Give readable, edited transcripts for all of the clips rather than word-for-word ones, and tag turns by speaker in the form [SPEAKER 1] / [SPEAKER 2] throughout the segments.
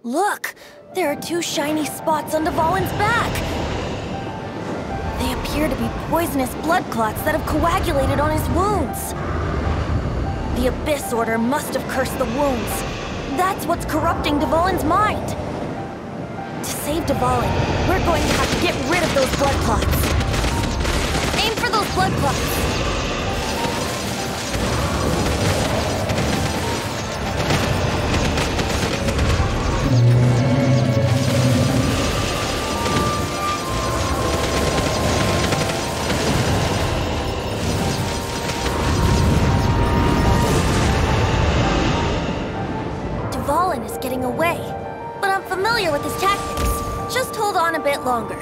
[SPEAKER 1] Look! There are two shiny spots on Dvalin's back! They appear to be poisonous blood clots that have coagulated on his wounds. The Abyss Order must have cursed the wounds. That's what's corrupting Dvalin's mind. To save Dvalin, we're going to have to get rid of those blood clots. Aim for those blood clots! Dvalin is getting away, but I'm familiar with his tactics. Just hold on a bit longer.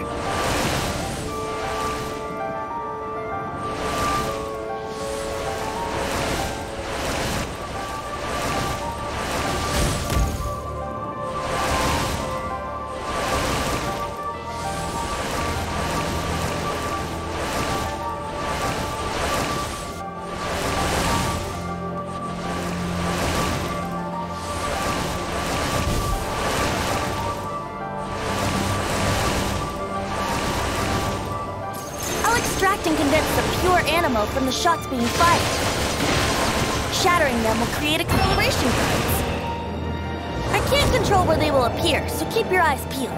[SPEAKER 1] Extract and condense the pure animal from the shots being fired. Shattering them will create acceleration currents. I can't control where they will appear, so keep your eyes peeled.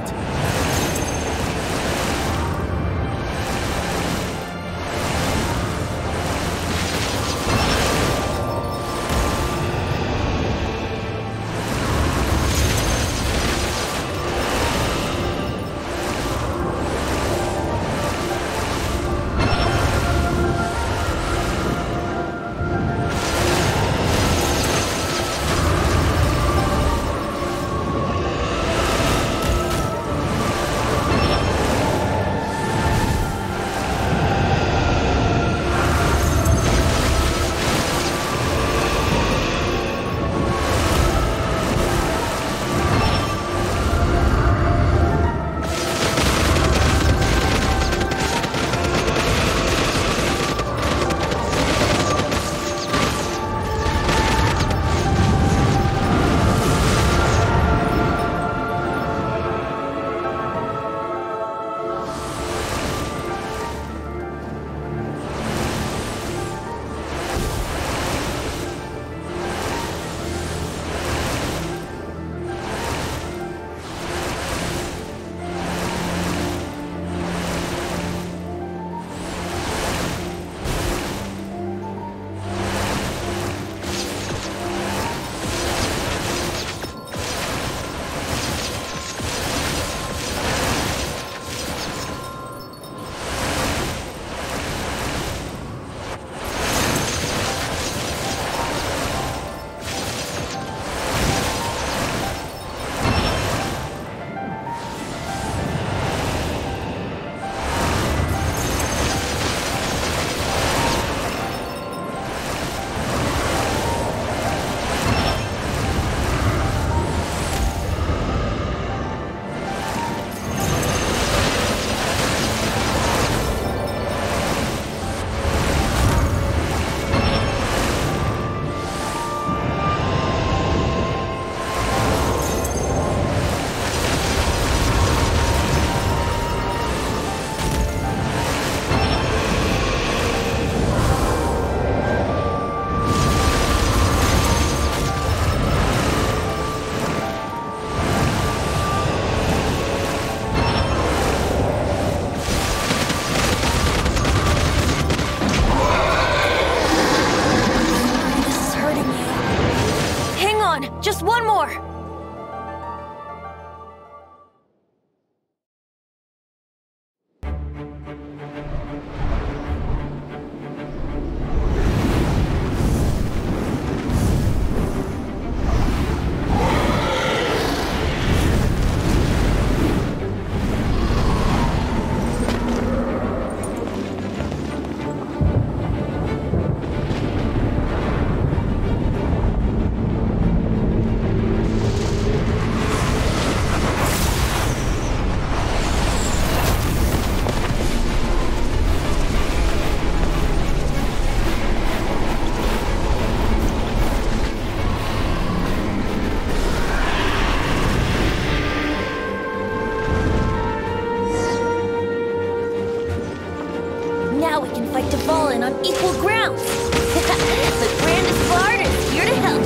[SPEAKER 1] fight Dvalin on equal grounds. The grandest bard is here to help.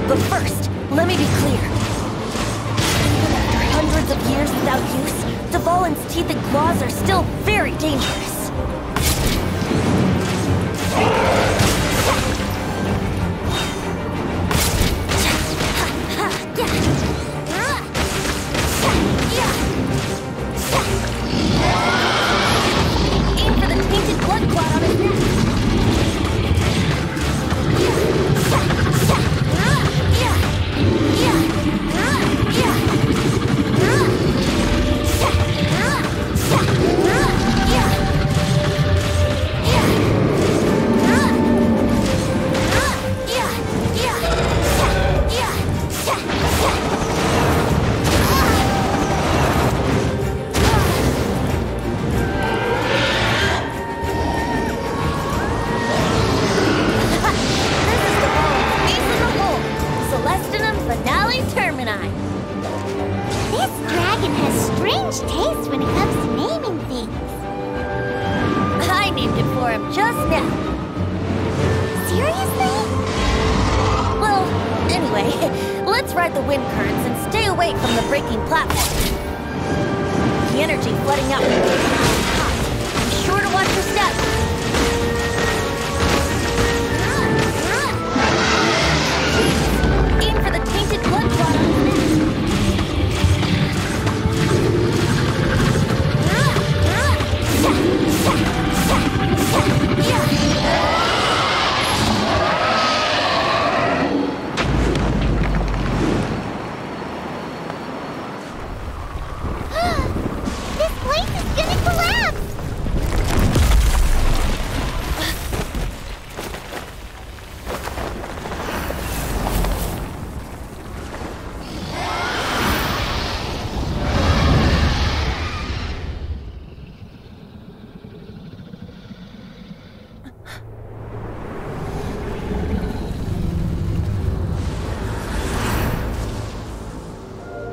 [SPEAKER 1] But first, let me be clear. Even after hundreds of years without use, Dvalin's teeth and claws are still very dangerous. Aim for the tainted blood clot on his neck.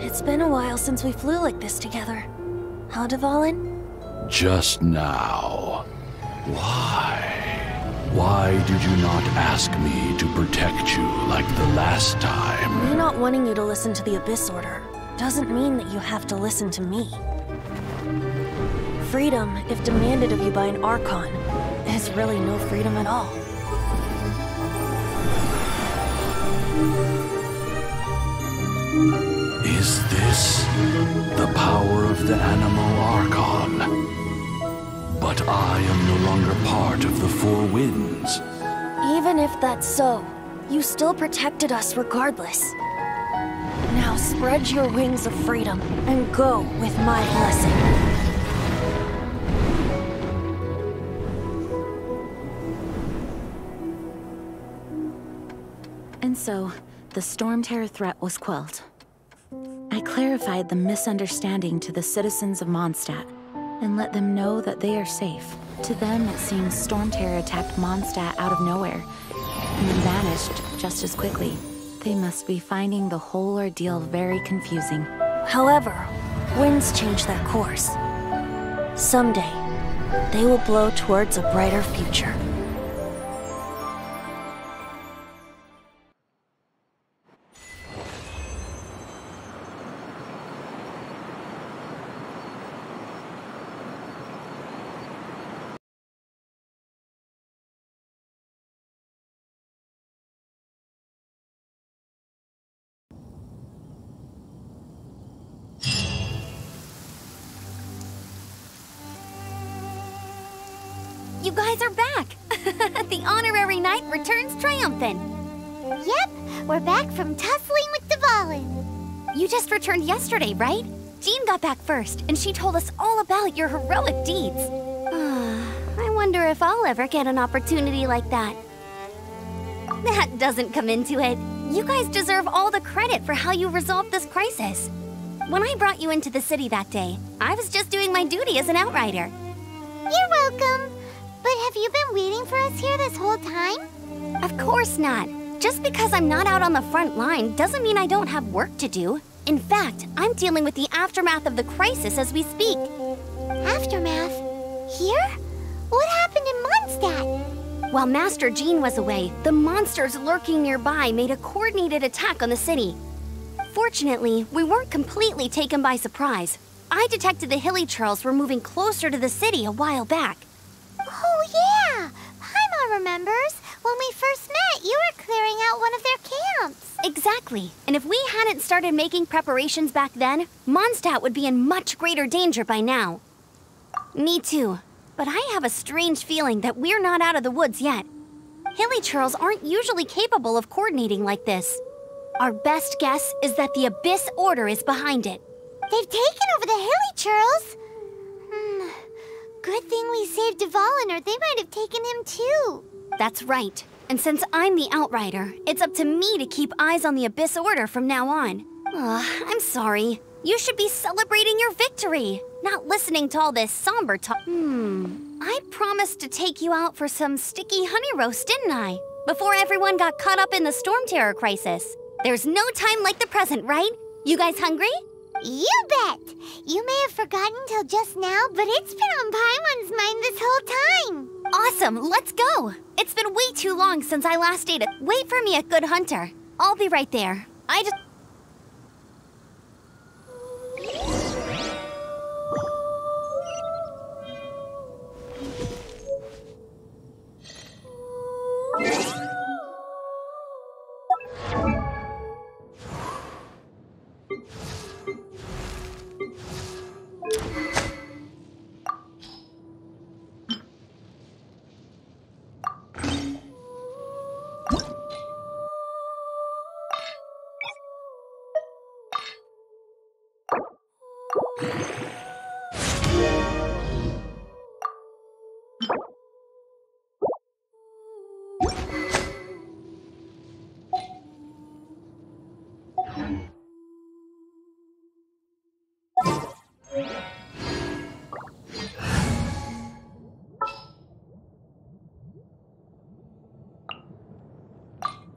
[SPEAKER 1] It's been a while since we flew like this together. Huh, Dvalin?
[SPEAKER 2] Just now. Why? Why did you not ask me to protect you like the last time?
[SPEAKER 1] Me not wanting you to listen to the Abyss Order doesn't mean that you have to listen to me. Freedom, if demanded of you by an Archon, is really no freedom at all.
[SPEAKER 2] Is this the power of the Animal Archon? But I am no longer part of the Four Winds.
[SPEAKER 1] Even if that's so, you still protected us regardless. Now spread your wings of freedom and go with my blessing.
[SPEAKER 3] And so, the Stromterror threat was quelled. I clarified the misunderstanding to the citizens of Mondstadt, and let them know that they are safe. To them, it seems Stromterror attacked Mondstadt out of nowhere, and then vanished just as quickly. They must be finding the whole ordeal very confusing.
[SPEAKER 1] However, winds change their course. Someday, they will blow towards a brighter future.
[SPEAKER 4] You guys are back! The honorary knight returns triumphant!
[SPEAKER 5] Yep, we're back from tussling with Dvalin.
[SPEAKER 4] You just returned yesterday, right? Jean got back first, and she told us all about your heroic deeds. I wonder if I'll ever get an opportunity like that. That doesn't come into it. You guys deserve all the credit for how you resolved this crisis. When I brought you into the city that day, I was just doing my duty as an outrider.
[SPEAKER 5] You're welcome. But have you been waiting for us here this whole time?
[SPEAKER 4] Of course not. Just because I'm not out on the front line doesn't mean I don't have work to do. In fact, I'm dealing with the aftermath of the crisis as we speak.
[SPEAKER 5] Aftermath? Here? What happened in Mondstadt?
[SPEAKER 4] While Master Jean was away, the monsters lurking nearby made a coordinated attack on the city. Fortunately, we weren't completely taken by surprise. I detected the hilly churls were moving closer to the city a while back.
[SPEAKER 5] Oh yeah! Paimon remembers. When we first met, you were clearing out one of their camps.
[SPEAKER 4] Exactly. And if we hadn't started making preparations back then, Mondstadt would be in much greater danger by now. Me too. But I have a strange feeling that we're not out of the woods yet. Hilly churls aren't usually capable of coordinating like this. Our best guess is that the Abyss Order is behind it.
[SPEAKER 5] They've taken over the hilly churls. Good thing we saved Dvalin, or they might have taken him too.
[SPEAKER 4] That's right. And since I'm the Outrider, it's up to me to keep eyes on the Abyss Order from now on. I'm sorry. You should be celebrating your victory, not listening to all this somber talk. I promised to take you out for some sticky honey roast, didn't I? Before everyone got caught up in the Stromterror crisis. There's no time like the present, right? You guys hungry?
[SPEAKER 5] You bet! You may have forgotten till just now, but it's been on Paimon's mind this whole time.
[SPEAKER 4] Awesome, let's go! It's been way too long since I last ate it. Wait for me at Good Hunter. I'll be right there.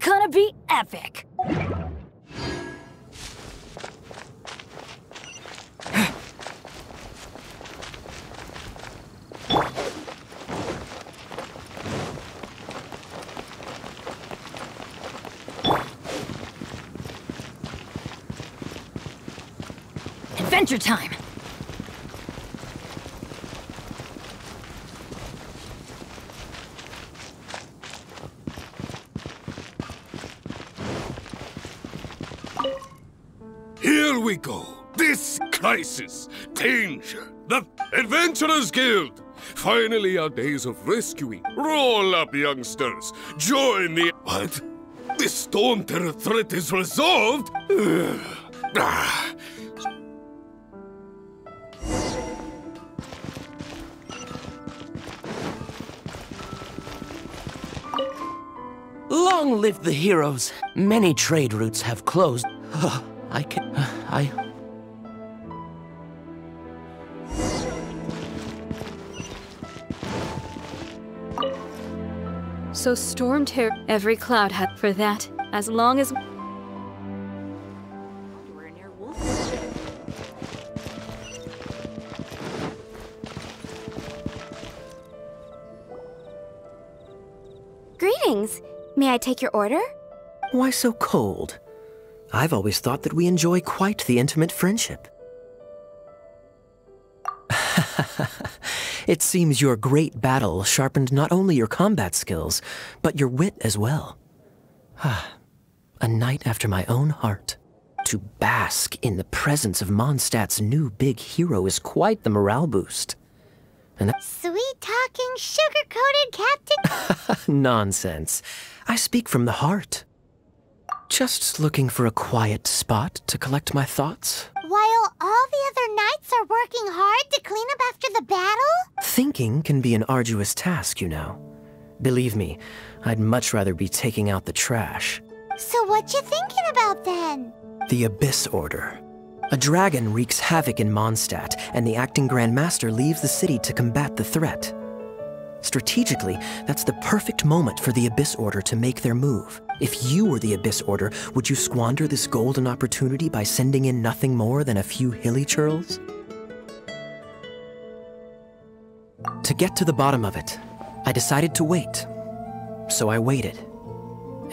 [SPEAKER 1] Gonna be epic. Adventure time.
[SPEAKER 6] Here we go. This crisis, danger, the Adventurers Guild. Finally, our days of rescuing. Roll up, youngsters. Join the... What? The Stromterror threat is resolved?
[SPEAKER 7] Long live the heroes. Many trade routes have closed.
[SPEAKER 8] So Stromterror, every cloud had for that, as long as...
[SPEAKER 4] Greetings. May I take your order?
[SPEAKER 9] Why so cold? I've always thought that we enjoy quite the intimate friendship. It seems your great battle sharpened not only your combat skills, but your wit as well. A knight after my own heart. To bask in the presence of Mondstadt's new big hero is quite the morale boost. And
[SPEAKER 5] Sweet-talking, sugar-coated Captain...
[SPEAKER 9] Nonsense. I speak from the heart. Just looking for a quiet spot to collect my thoughts.
[SPEAKER 5] While all the other knights are working hard to clean up after the battle?
[SPEAKER 9] Thinking can be an arduous task, you know. Believe me, I'd much rather be taking out the trash.
[SPEAKER 5] So what you thinking about then?
[SPEAKER 9] The Abyss Order. A dragon wreaks havoc in Mondstadt, and the acting Grand Master leaves the city to combat the threat. Strategically, that's the perfect moment for the Abyss Order to make their move. If you were the Abyss Order, would you squander this golden opportunity by sending in nothing more than a few hilly churls? To get to the bottom of it, I decided to wait. So I waited.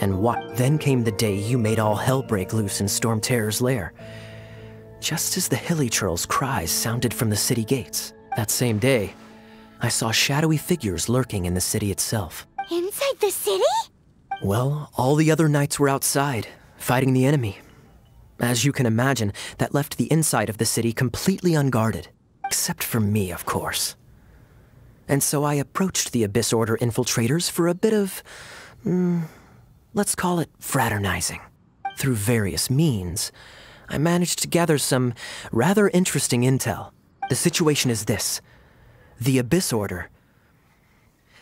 [SPEAKER 9] And what? Then came the day you made all hell break loose in Stromterror's lair. Just as the hilly churl's cries sounded from the city gates. That same day, I saw shadowy figures lurking in the city itself.
[SPEAKER 5] Inside the city?
[SPEAKER 9] Well, all the other knights were outside, fighting the enemy. As you can imagine, that left the inside of the city completely unguarded. Except for me, of course. And so I approached the Abyss Order infiltrators for a bit of, let's call it fraternizing. Through various means, I managed to gather some rather interesting intel. The situation is this. The Abyss Order,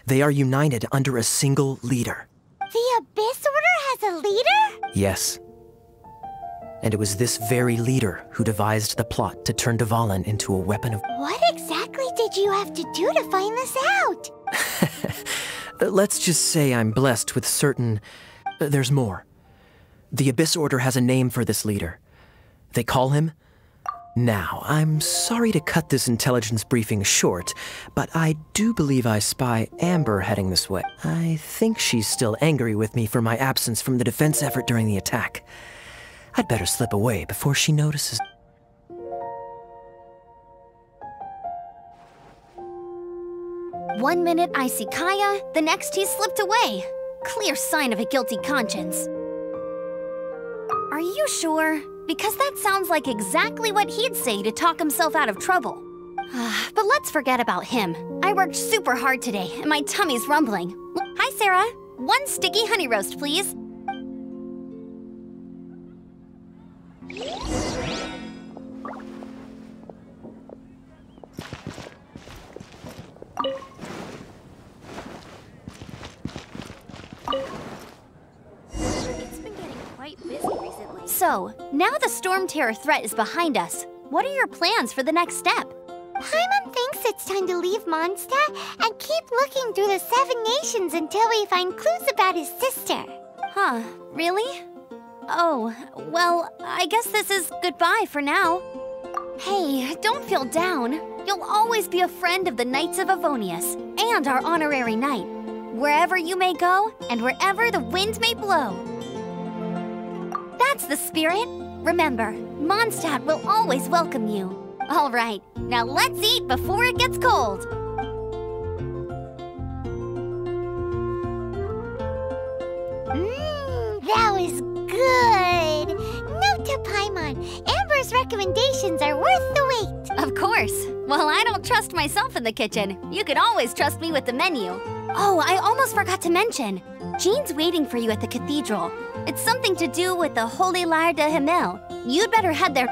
[SPEAKER 9] they are united under a single leader.
[SPEAKER 5] The Abyss Order has a leader?
[SPEAKER 9] Yes. And it was this very leader who devised the plot to turn Dvalin into a weapon of...
[SPEAKER 5] What exactly did you have to do to find this out?
[SPEAKER 9] Let's just say I'm blessed with certain... there's more. The Abyss Order has a name for this leader. They call him... Now, I'm sorry to cut this intelligence briefing short, but I do believe I spy Amber heading this way. I think she's still angry with me for my absence from the defense effort during the attack. I'd better slip away before she notices.
[SPEAKER 4] One minute I see Kaya, the next he's slipped away. Clear sign of a guilty conscience. Are you sure? Because that sounds like exactly what he'd say to talk himself out of trouble. But let's forget about him. I worked super hard today, and my tummy's rumbling. Hi, Sarah. 1 sticky honey roast, please. So, now the Stromterror threat is behind us. What are your plans for the next step?
[SPEAKER 5] Paimon thinks it's time to leave Mondstadt and keep looking through the 7 nations until we find clues about his sister.
[SPEAKER 4] Huh, really? Oh, well, I guess this is goodbye for now. Hey, don't feel down. You'll always be a friend of the Knights of Avonius and our honorary knight. Wherever you may go and wherever the wind may blow. That's the spirit. Remember, Mondstadt will always welcome you. All right, now let's eat before it gets cold.
[SPEAKER 5] That was good. Note to Paimon, Amber's recommendations are worth the wait.
[SPEAKER 4] Of course. Well, I don't trust myself in the kitchen. You can always trust me with the menu. Oh, I almost forgot to mention. Jean's waiting for you at the cathedral. It's something to do with the Holy Lair de Himmel. You'd better head there.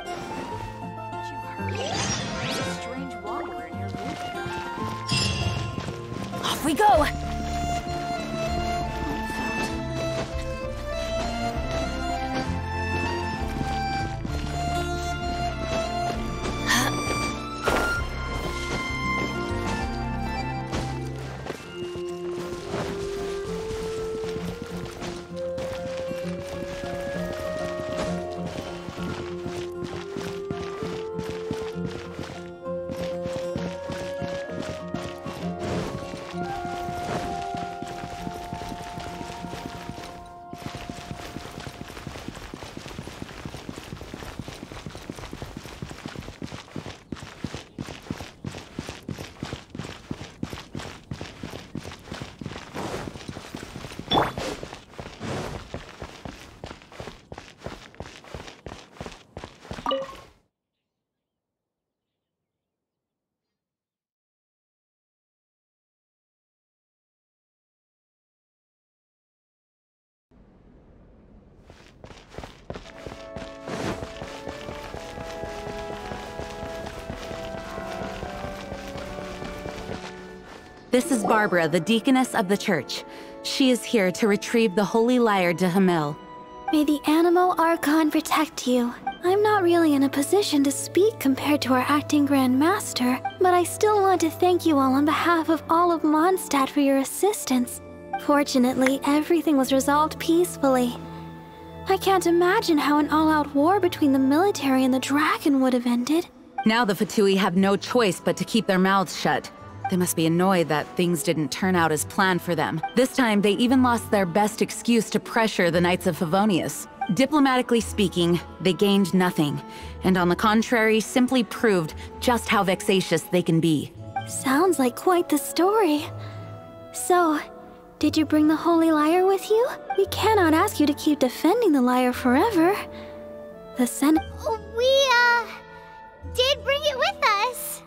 [SPEAKER 1] Off we go!
[SPEAKER 3] This is Barbara, the deaconess of the church. She is here to retrieve the Holy Lair de Himmel.
[SPEAKER 10] May the Animo Archon protect you. I'm not really in a position to speak compared to our acting Grand Master, but I still want to thank you all on behalf of all of Mondstadt for your assistance. Fortunately, everything was resolved peacefully. I can't imagine how an all-out war between the military and the dragon would have ended.
[SPEAKER 3] Now the Fatui have no choice but to keep their mouths shut. They must be annoyed that things didn't turn out as planned for them. This time, they even lost their best excuse to pressure the Knights of Favonius. Diplomatically speaking, they gained nothing, and on the contrary, simply proved just how vexatious they can be.
[SPEAKER 10] Sounds like quite the story. So, did you bring the Holy Lyre with you? We cannot ask you to keep defending the Lyre forever. The Senate...
[SPEAKER 5] We, did bring it with us.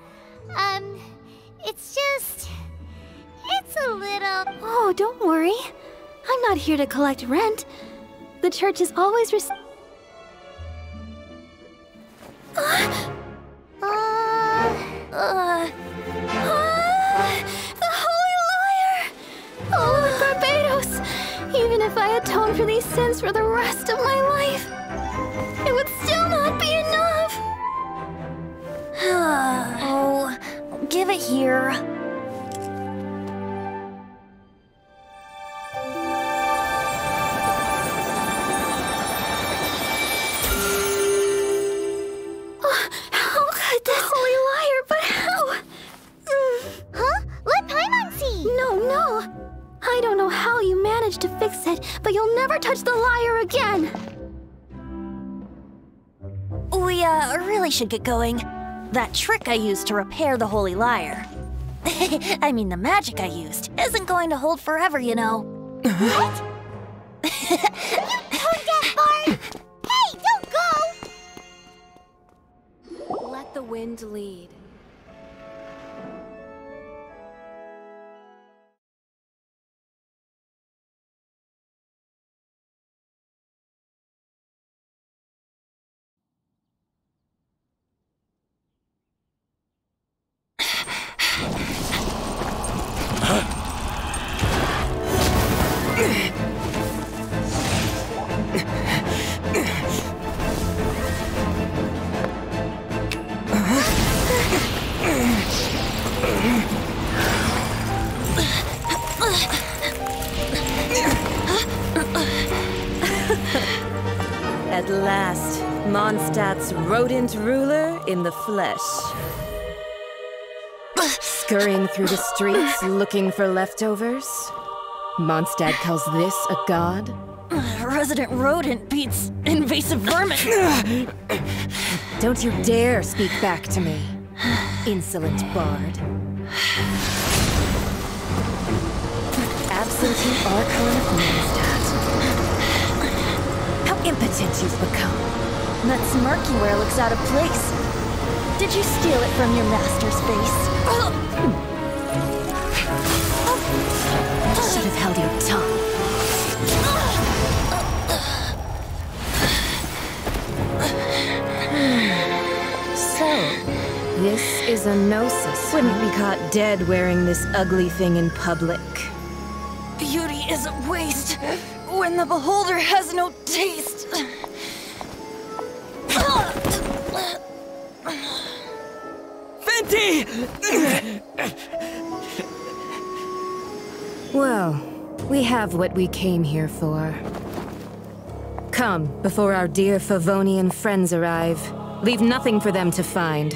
[SPEAKER 5] It's a little...
[SPEAKER 10] Oh, don't worry. I'm not here to collect rent. The church is always the Holy Lyre! Oh, Barbados! Even if I atone for these sins for the rest of my life, it would still not be enough!
[SPEAKER 1] Oh, give it here.
[SPEAKER 10] To fix it, but you'll never touch the lyre again!
[SPEAKER 1] We, really should get going. That trick I used to repair the Holy Lyre. I mean, the magic I used isn't going to hold forever, you know.
[SPEAKER 5] What? You tone-deaf bard! Hey, don't go!
[SPEAKER 8] Let the wind lead.
[SPEAKER 11] At last, Mondstadt's rodent ruler in the flesh. Scurrying through the streets looking for leftovers? Mondstadt calls this a god?
[SPEAKER 1] Resident rodent beats invasive vermin.
[SPEAKER 11] Don't you dare speak back to me, insolent bard. Absentee Archon of Mondstadt. How impotent you've become.
[SPEAKER 1] That smirky wear looks out of place. Did you steal it from your master's face?
[SPEAKER 11] Should have held your tongue. So, this is a gnosis. Wouldn't be caught dead wearing this ugly thing in public.
[SPEAKER 1] Beauty is a waste when the beholder has no taste.
[SPEAKER 11] Fenty! Well, we have what we came here for. Come, before our dear Favonian friends arrive. Leave nothing for them to find.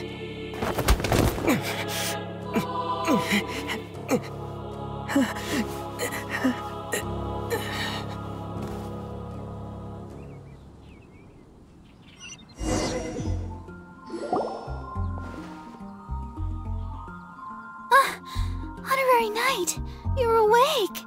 [SPEAKER 10] Honorary Knight, you're awake!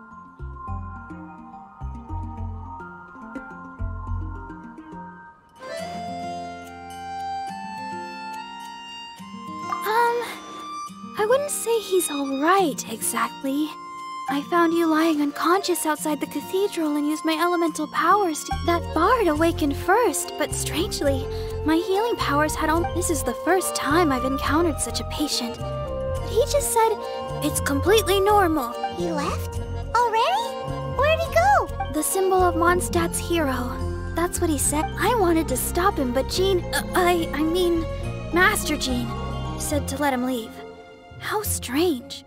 [SPEAKER 10] I wouldn't say he's alright, exactly. I found you lying unconscious outside the cathedral and used my elemental powers to... That bard awakened first, but strangely, my healing powers had all... This is the first time I've encountered such a patient. But he just said, it's completely normal.
[SPEAKER 5] He left? Already? Where'd he go?
[SPEAKER 10] The symbol of Mondstadt's hero. That's what he said. I wanted to stop him, but Jean... I mean, Master Jean said to let him leave. How strange.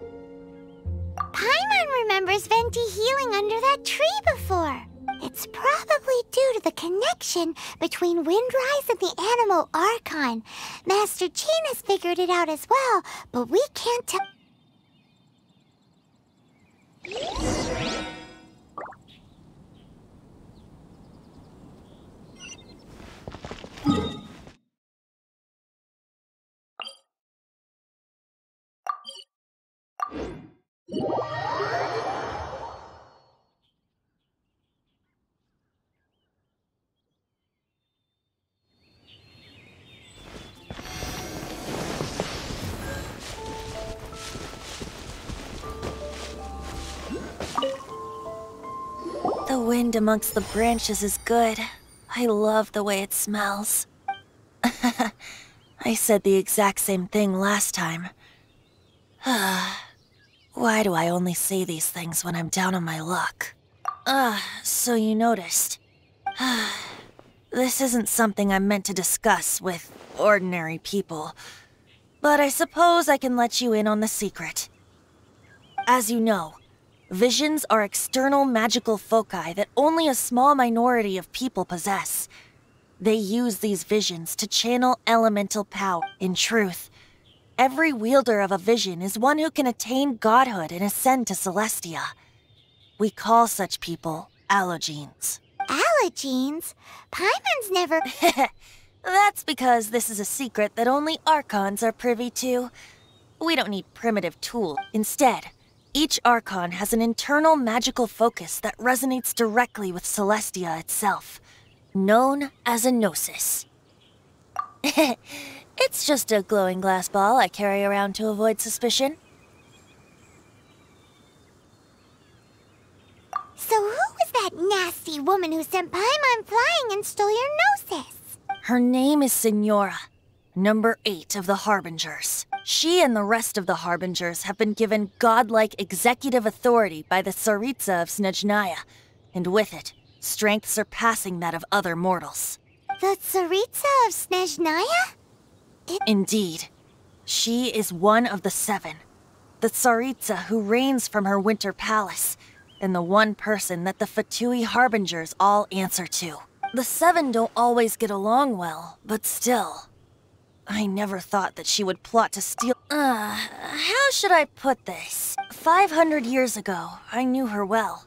[SPEAKER 5] Paimon remembers Venti healing under that tree before. It's probably due to the connection between Windrise and the Animal Archon. Master Jean has figured it out as well, but we can't tell.
[SPEAKER 1] The wind amongst the branches is good. I love the way it smells. I said the exact same thing last time. Why do I only say these things when I'm down on my luck? So you noticed. This isn't something I'm meant to discuss with ordinary people, but I suppose I can let you in on the secret. As you know, visions are external magical foci that only a small minority of people possess. They use these visions to channel elemental power. In truth, every wielder of a vision is one who can attain godhood and ascend to Celestia. We call such people allogenes.
[SPEAKER 5] Allogenes? Paimon's never...
[SPEAKER 1] That's because this is a secret that only Archons are privy to. We don't need primitive tools. Instead, each Archon has an internal magical focus that resonates directly with Celestia itself, known as a gnosis. It's just a glowing glass ball I carry around to avoid suspicion.
[SPEAKER 5] So who was that nasty woman who sent Paimon flying and stole your gnosis?
[SPEAKER 1] Her name is Signora, number 8 of the Harbingers. She and the rest of the Harbingers have been given godlike executive authority by the Tsaritsa of Snezhnaya, and with it, strength surpassing that of other mortals.
[SPEAKER 5] The Tsaritsa of Snezhnaya?
[SPEAKER 1] Indeed. She is one of the 7, the Tsaritsa who reigns from her winter palace, and the one person that the Fatui Harbingers all answer to. The 7 don't always get along well, but still. I never thought that she would plot to steal— how should I put this? 500 years ago, I knew her well.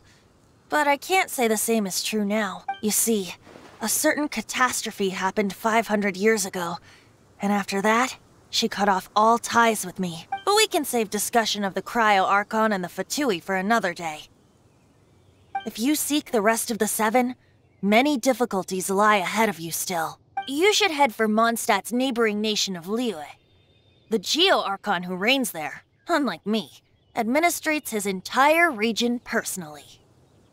[SPEAKER 1] But I can't say the same is true now. You see, a certain catastrophe happened 500 years ago, and after that, she cut off all ties with me. But we can save discussion of the Cryo Archon and the Fatui for another day. If you seek the rest of the 7, many difficulties lie ahead of you still. You should head for Mondstadt's neighboring nation of Liyue. The Geo-Archon who reigns there, unlike me, administrates his entire region personally.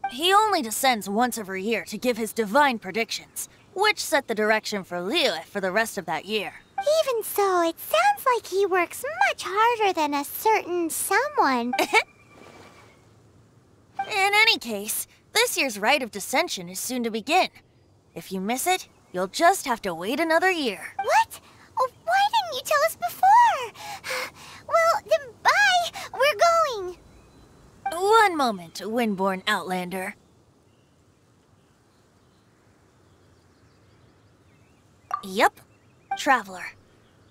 [SPEAKER 1] He only descends once every year to give his divine predictions, which set the direction for Liyue for the rest of that year.
[SPEAKER 5] Even so, it sounds like he works much harder than a certain someone.
[SPEAKER 1] In any case, this year's Rite of Descension is soon to begin. If you miss it, you'll just have to wait another year.
[SPEAKER 5] What? Oh, why didn't you tell us before? Well, then bye! We're going!
[SPEAKER 1] One moment, Windborn Outlander. Yep, Traveler.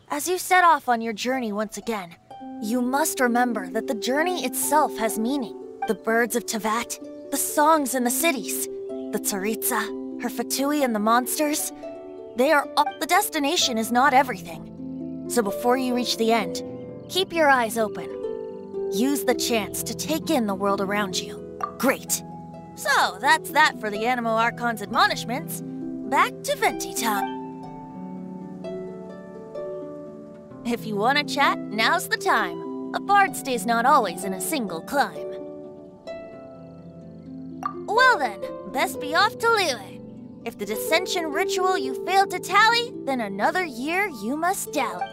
[SPEAKER 1] As you set off on your journey once again, you must remember that the journey itself has meaning. The birds of Tevat, the songs in the cities, the Tsaritsa, her Fatui and the monsters, they are all— the destination is not everything. So before you reach the end, keep your eyes open. Use the chance to take in the world around you. Great. So that's that for the Animo Archon's admonishments. Back to Venti time. If you want to chat, now's the time. A bard stays not always in a single clime. Well then, best be off to Liyue. If the dissension ritual you failed to tally, then another year you must dally.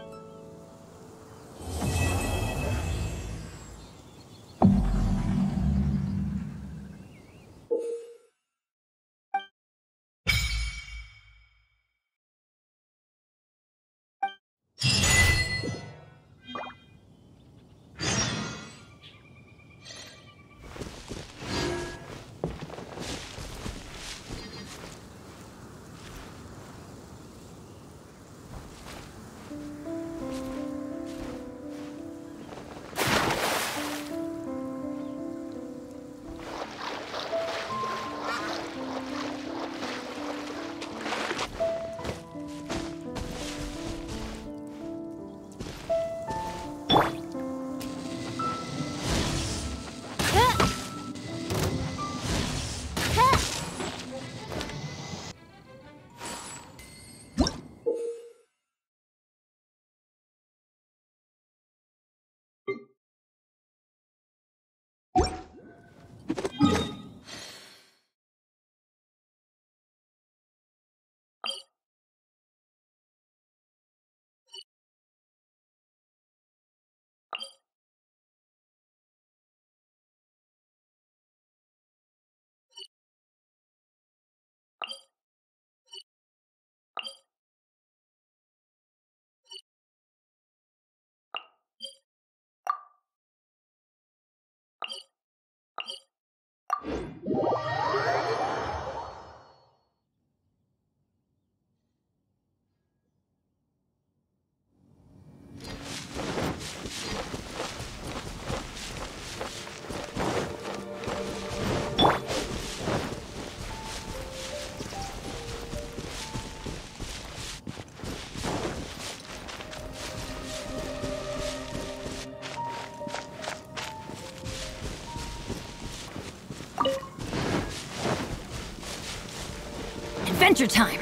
[SPEAKER 1] Adventure time!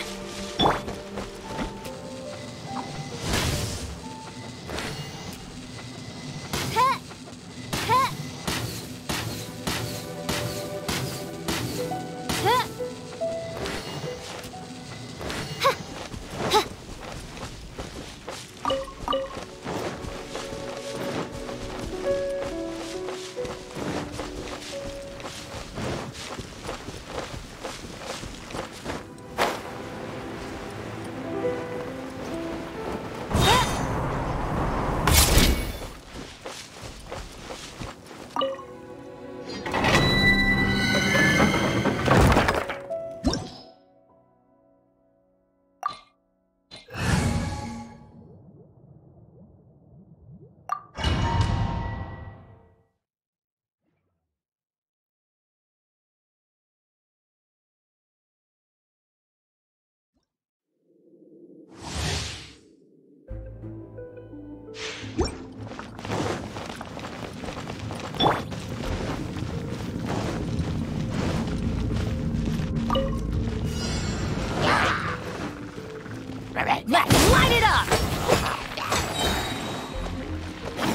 [SPEAKER 1] Let's light it up!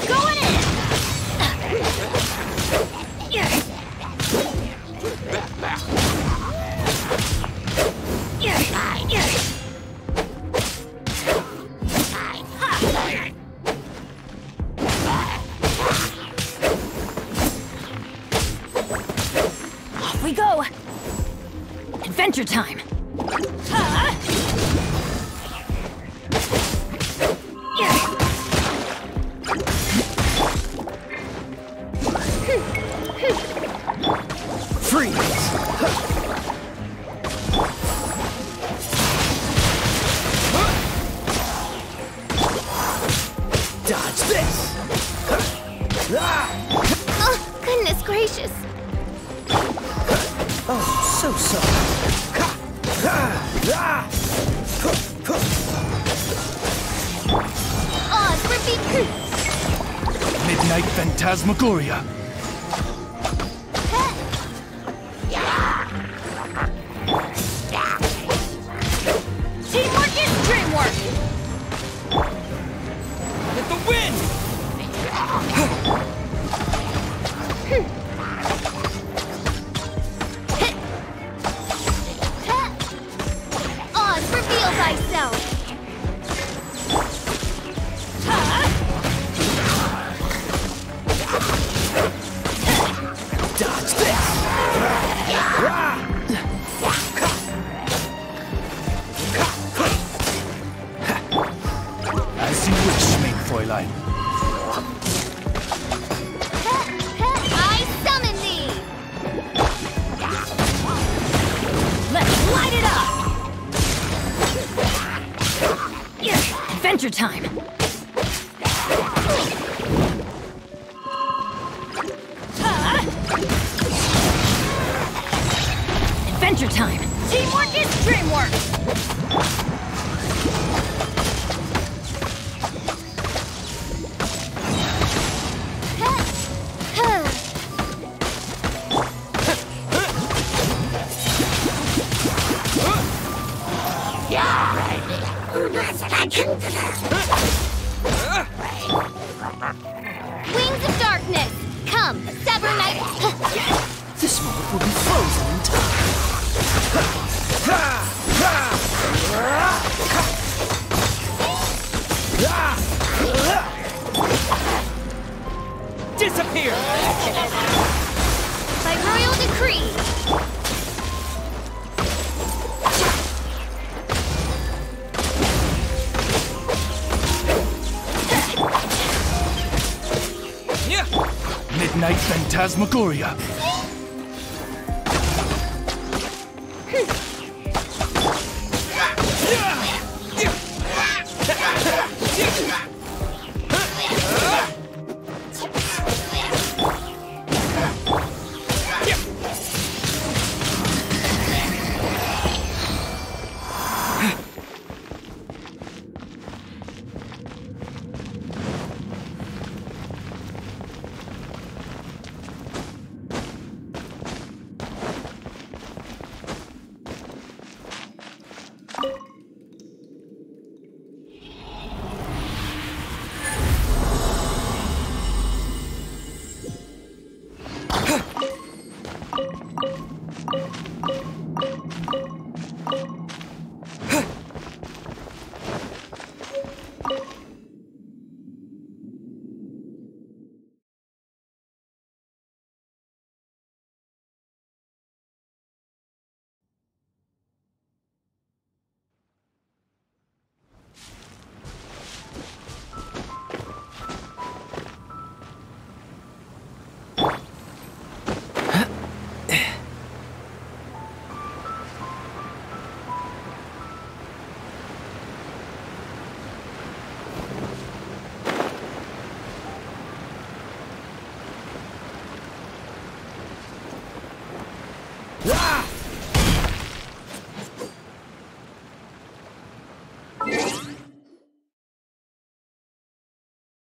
[SPEAKER 1] Going in! Off we go! Adventure time!
[SPEAKER 9] Dodge this!
[SPEAKER 5] Oh, goodness gracious.
[SPEAKER 9] Oh, so sorry.
[SPEAKER 5] Oz, repeat.
[SPEAKER 2] Midnight Phantasmagoria.
[SPEAKER 1] Teamwork is dreamwork!
[SPEAKER 7] With the wind!
[SPEAKER 5] Oz, reveal thyself.
[SPEAKER 9] Dodge this!
[SPEAKER 2] As you wish, mein Fräulein.
[SPEAKER 5] I summon thee.
[SPEAKER 1] Let's light it up! Adventure time! Adventure time! Teamwork is dreamwork!
[SPEAKER 12] Here!
[SPEAKER 4] By royal decree!
[SPEAKER 12] Midnight Phantasmagoria.